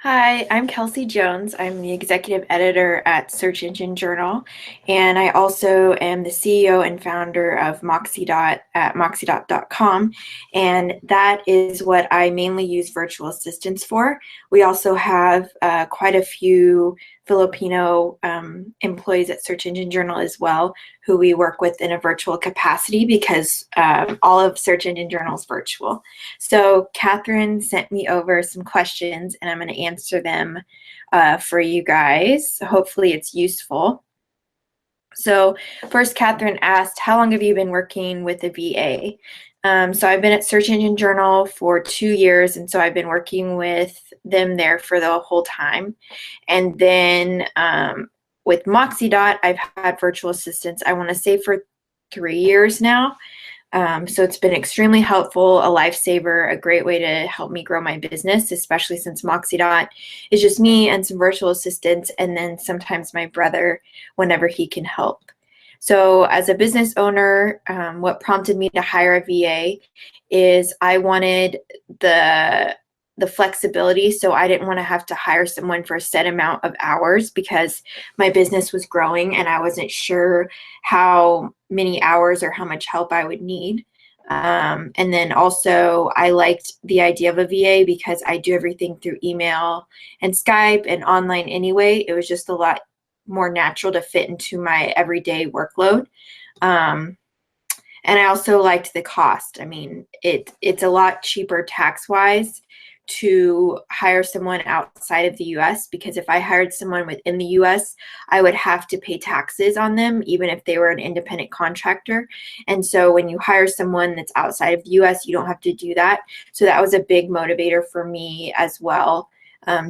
Hi, I'm Kelsey Jones. I'm the executive editor at Search Engine Journal, and I also am the CEO and founder of Moxie at moxiedot.com, and that is what I mainly use virtual assistants for. We also have quite a few Filipino employees at Search Engine Journal as well, who we work with in a virtual capacity because all of Search Engine Journal is virtual. So Catherine sent me over some questions, and I'm going to answer them for you guys. Hopefully it's useful. So first, Catherine asked, how long have you been working with a VA? So I've been at Search Engine Journal for 2 years, and so I've been working with them there for the whole time. And then with MoxieDot, I've had virtual assistants, I want to say for 3 years now. So it's been extremely helpful, a lifesaver, a great way to help me grow my business, especially since MoxieDot is just me and some virtual assistants, and then sometimes my brother whenever he can help. So as a business owner, what prompted me to hire a VA is I wanted the flexibility, so I didn't want to have to hire someone for a set amount of hours because my business was growing and I wasn't sure how many hours or how much help I would need. And then also I liked the idea of a VA because I do everything through email and Skype and online anyway. It was just a lot more natural to fit into my everyday workload. And I also liked the cost. I mean, it's a lot cheaper tax-wise to hire someone outside of the US, because if I hired someone within the US, I would have to pay taxes on them, even if they were an independent contractor. And so when you hire someone that's outside of the US, you don't have to do that. So that was a big motivator for me as well,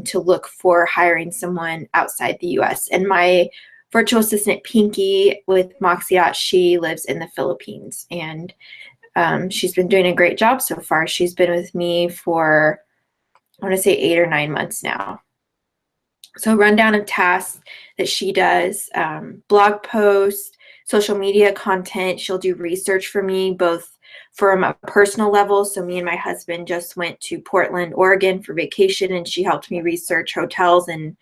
to look for hiring someone outside the US. And my virtual assistant, Pinky, with MoxieDot, she lives in the Philippines, and she's been doing a great job so far. She's been with me for, I want to say 8 or 9 months now. So rundown of tasks that she does: blog posts, social media content. She'll do research for me, both from a personal level. So me and my husband just went to Portland, Oregon for vacation, and she helped me research hotels and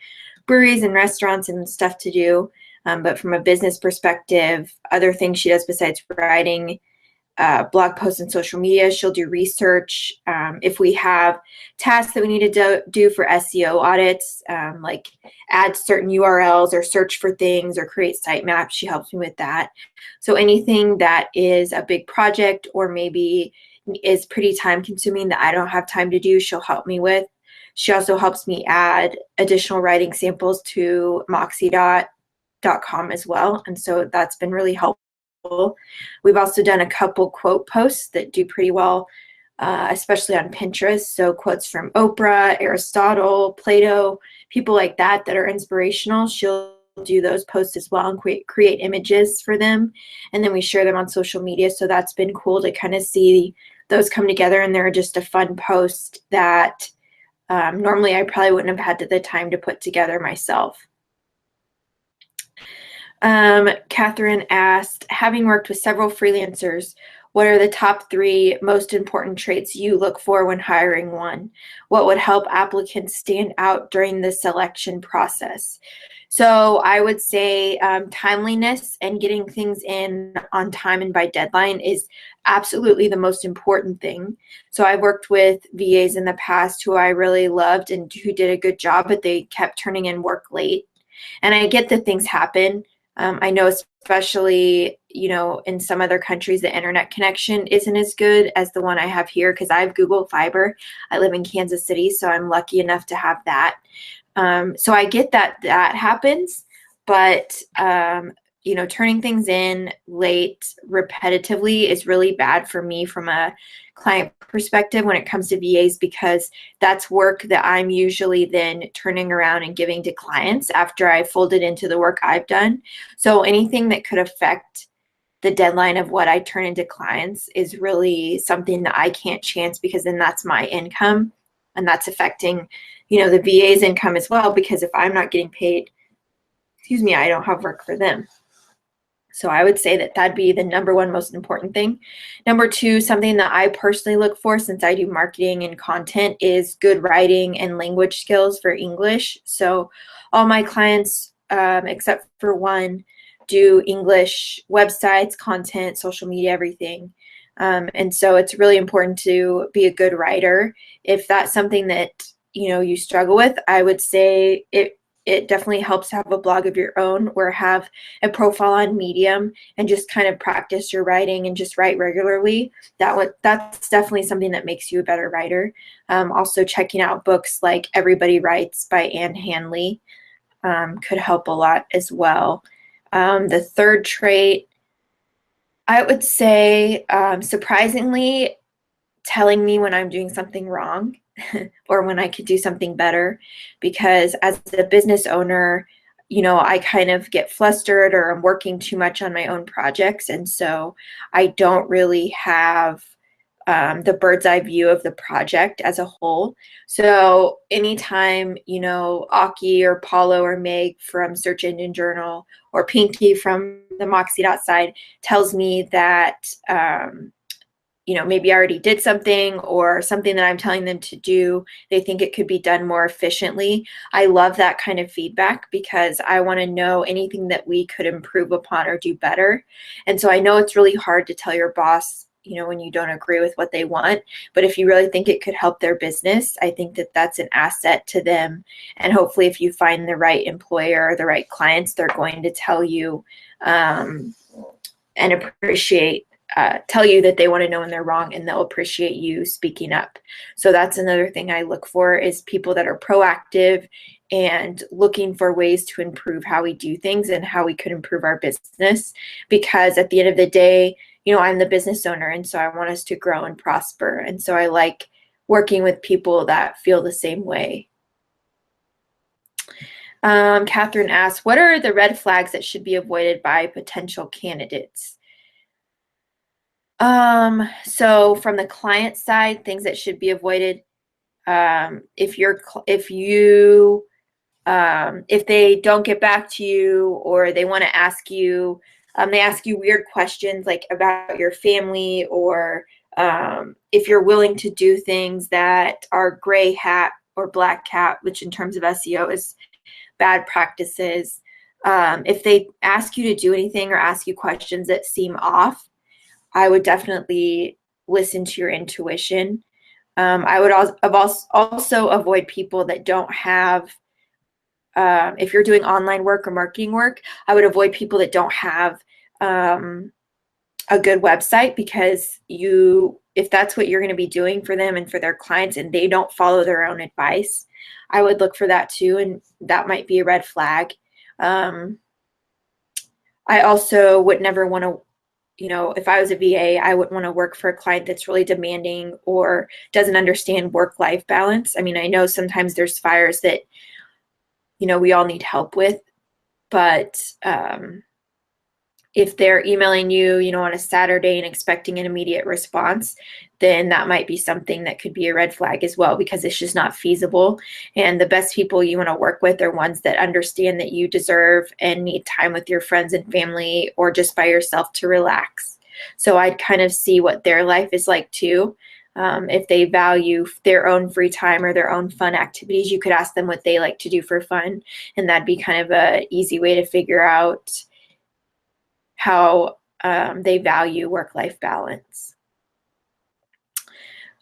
breweries and restaurants and stuff to do. But from a business perspective, other things she does besides writing blog posts and social media, she'll do research. If we have tasks that we need to do for SEO audits, like add certain URLs or search for things or create sitemaps, she helps me with that. So anything that is a big project or maybe is pretty time consuming that I don't have time to do, she'll help me with. She also helps me add additional writing samples to moxiedot.com as well. And so that's been really helpful. We've also done a couple quote posts that do pretty well, especially on Pinterest. So quotes from Oprah, Aristotle, Plato, people like that that are inspirational. She'll do those posts as well and create images for them. And then we share them on social media. So that's been cool to kind of see those come together. And they're just a fun post that normally I probably wouldn't have had the time to put together myself. Catherine asked, having worked with several freelancers, what are the top 3 most important traits you look for when hiring one? What would help applicants stand out during the selection process? So I would say timeliness and getting things in on time and by deadline is absolutely the most important thing. So I've worked with VAs in the past who I really loved and who did a good job, but they kept turning in work late. And I get that things happen. I know especially, in some other countries, the internet connection isn't as good as the one I have here because I have Google Fiber. I live in Kansas City, so I'm lucky enough to have that. So I get that happens, but turning things in late repetitively is really bad for me from a client perspective when it comes to VAs, because that's work that I'm usually then turning around and giving to clients after I folded into the work I've done. So anything that could affect the deadline of what I turn into clients is really something that I can't chance, because then that's my income and that's affecting, the VA's income as well, because if I'm not getting paid, I don't have work for them. So I would say that that'd be the number one most important thing. Number two, something that I personally look for since I do marketing and content is good writing and language skills for English. So all my clients, except for one, do English websites, content, social media, everything. And so it's really important to be a good writer. If that's something that you struggle with, I would say it definitely helps to have a blog of your own or have a profile on Medium and just kind of practice your writing and just write regularly. That's definitely something that makes you a better writer. Also checking out books like Everybody Writes by Anne Hanley could help a lot as well. The third trait, I would say, surprisingly, telling me when I'm doing something wrong or when I could do something better, because as a business owner, I kind of get flustered or I'm working too much on my own projects. And so I don't really have the bird's eye view of the project as a whole. So anytime, Aki or Paulo or Meg from Search Engine Journal or Pinky from the Moxie side tells me that, maybe I already did something or something that I'm telling them to do, they think it could be done more efficiently. I love that kind of feedback because I want to know anything that we could improve upon or do better. And so I know it's really hard to tell your boss, when you don't agree with what they want, but if you really think it could help their business, I think that that's an asset to them. And hopefully if you find the right employer or the right clients, they're going to tell you and appreciate tell you that they want to know when they're wrong, and they'll appreciate you speaking up. So that's another thing I look for is people that are proactive and looking for ways to improve how we do things and how we could improve our business. Because at the end of the day, I'm the business owner, and so I want us to grow and prosper. And so I like working with people that feel the same way. Catherine asks, what are the red flags that should be avoided by potential candidates? So from the client side, things that should be avoided. If they don't get back to you or they want to ask you, they ask you weird questions like about your family, or if you're willing to do things that are gray hat or black hat, which in terms of SEO is bad practices. If they ask you to do anything or ask you questions that seem off, I would definitely listen to your intuition. I would also avoid people that don't have, if you're doing online work or marketing work, I would avoid people that don't have a good website, because if that's what you're going to be doing for them and for their clients and they don't follow their own advice, I would look for that too, and that might be a red flag. I also would never want to, if I was a VA, I wouldn't want to work for a client that's really demanding or doesn't understand work-life balance. I mean, I know sometimes there's fires that, we all need help with, but if they're emailing you, on a Saturday and expecting an immediate response, then that might be something that could be a red flag as well, because it's just not feasible. And the best people you want to work with are ones that understand that you deserve and need time with your friends and family or just by yourself to relax. So I'd kind of see what their life is like too. If they value their own free time or their own fun activities, you could ask them what they like to do for fun. And that'd be kind of an easy way to figure out how they value work-life balance.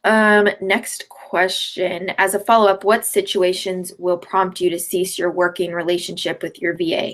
Next question. As a follow-up, what situations will prompt you to cease your working relationship with your VA?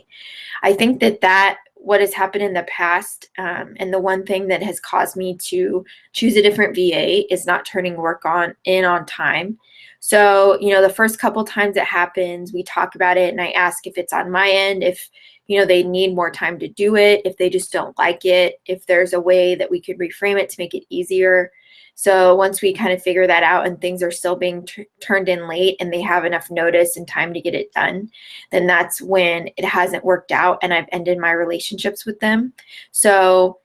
I think that what has happened in the past, and the one thing that has caused me to choose a different VA is not turning work in on time. So, the first couple times it happens, we talk about it and I ask if it's on my end, if they need more time to do it, if they just don't like it, if there's a way that we could reframe it to make it easier. So once we kind of figure that out and things are still being turned in late and they have enough notice and time to get it done, then that's when it hasn't worked out and I've ended my relationships with them. So,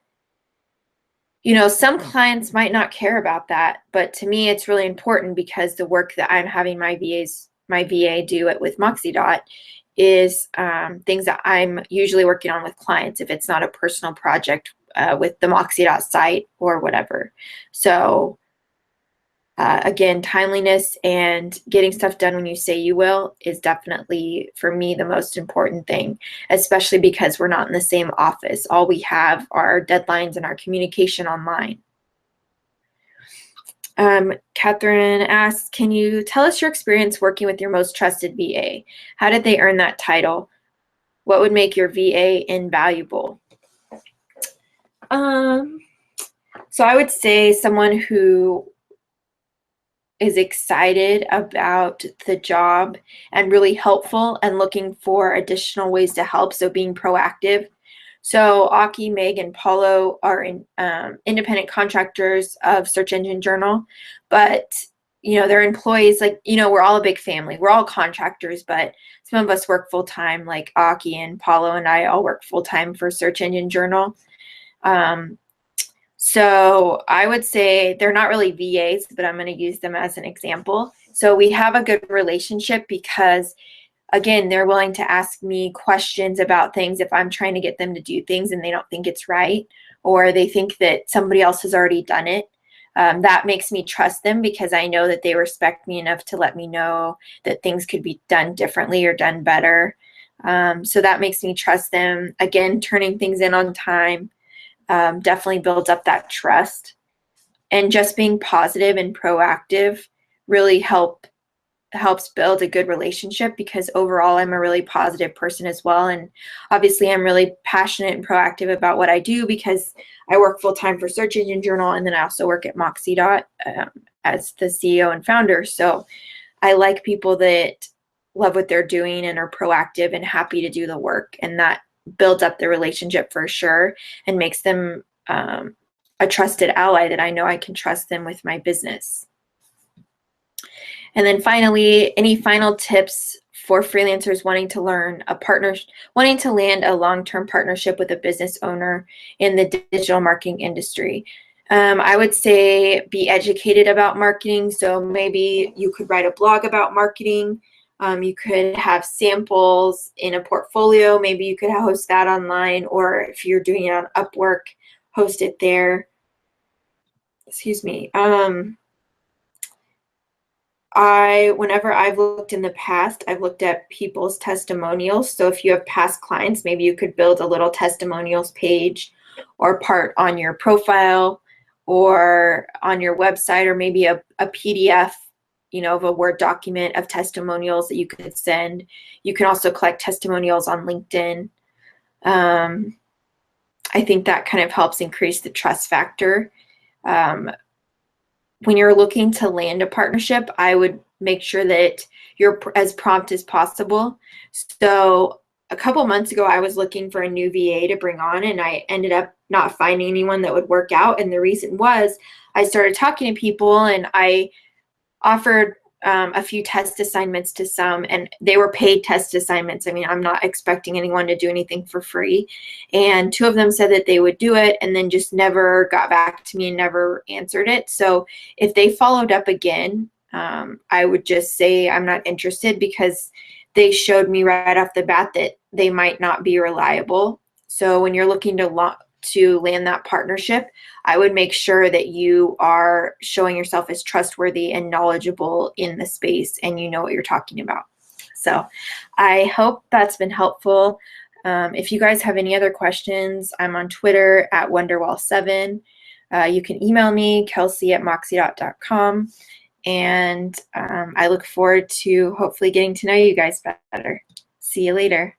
some clients might not care about that, but to me it's really important, because the work that I'm having my VA do it with Moxie is things that I'm usually working on with clients if it's not a personal project with the Moxie site or whatever. So again, timeliness and getting stuff done when you say you will is definitely, for me, the most important thing, especially because we're not in the same office. All we have are deadlines and our communication online. Catherine asks, can you tell us your experience working with your most trusted VA? How did they earn that title? What would make your VA invaluable? So I would say someone who is excited about the job and really helpful and looking for additional ways to help, so being proactive. So Aki, Meg, and Paulo are independent contractors of Search Engine Journal, but they're employees. Like, we're all a big family. We're all contractors, but some of us work full time. Like Aki and Paulo and I all work full time for Search Engine Journal. So I would say they're not really VAs, but I'm going to use them as an example. So we have a good relationship because, again, they're willing to ask me questions about things if I'm trying to get them to do things and they don't think it's right, or they think that somebody else has already done it. That makes me trust them because I know that they respect me enough to let me know that things could be done differently or done better. So that makes me trust them. Again, turning things in on time definitely builds up that trust. And just being positive and proactive really helps build a good relationship, because overall I'm a really positive person as well. And obviously I'm really passionate and proactive about what I do because I work full time for Search Engine Journal, and then I also work at Moxie as the CEO and founder. So I like people that love what they're doing and are proactive and happy to do the work, and that builds up the relationship for sure and makes them a trusted ally that I know I can trust them with my business. And then finally, any final tips for freelancers wanting to land a long-term partnership with a business owner in the digital marketing industry? I would say be educated about marketing. So maybe you could write a blog about marketing. You could have samples in a portfolio. Maybe you could host that online, or if you're doing it on Upwork, host it there. Excuse me. Whenever I've looked in the past, I've looked at people's testimonials. So if you have past clients, maybe you could build a little testimonials page or part on your profile or on your website, or maybe a PDF, of a Word document of testimonials that you could send. You can also collect testimonials on LinkedIn. I think that kind of helps increase the trust factor. When you're looking to land a partnership, I would make sure that you're as prompt as possible. So a couple months ago, I was looking for a new VA to bring on, and I ended up not finding anyone that would work out. And the reason was I started talking to people, and I offered a few test assignments to some, and they were paid test assignments. I mean, I'm not expecting anyone to do anything for free. And two of them said that they would do it and then just never got back to me and never answered it. So if they followed up again, I would just say I'm not interested, because they showed me right off the bat that they might not be reliable. So when you're looking to land that partnership, I would make sure that you are showing yourself as trustworthy and knowledgeable in the space, and you know what you're talking about. So I hope that's been helpful. If you guys have any other questions, I'm on Twitter at Wonderwall7. You can email me, kelsey@moxie.com. And I look forward to hopefully getting to know you guys better. See you later.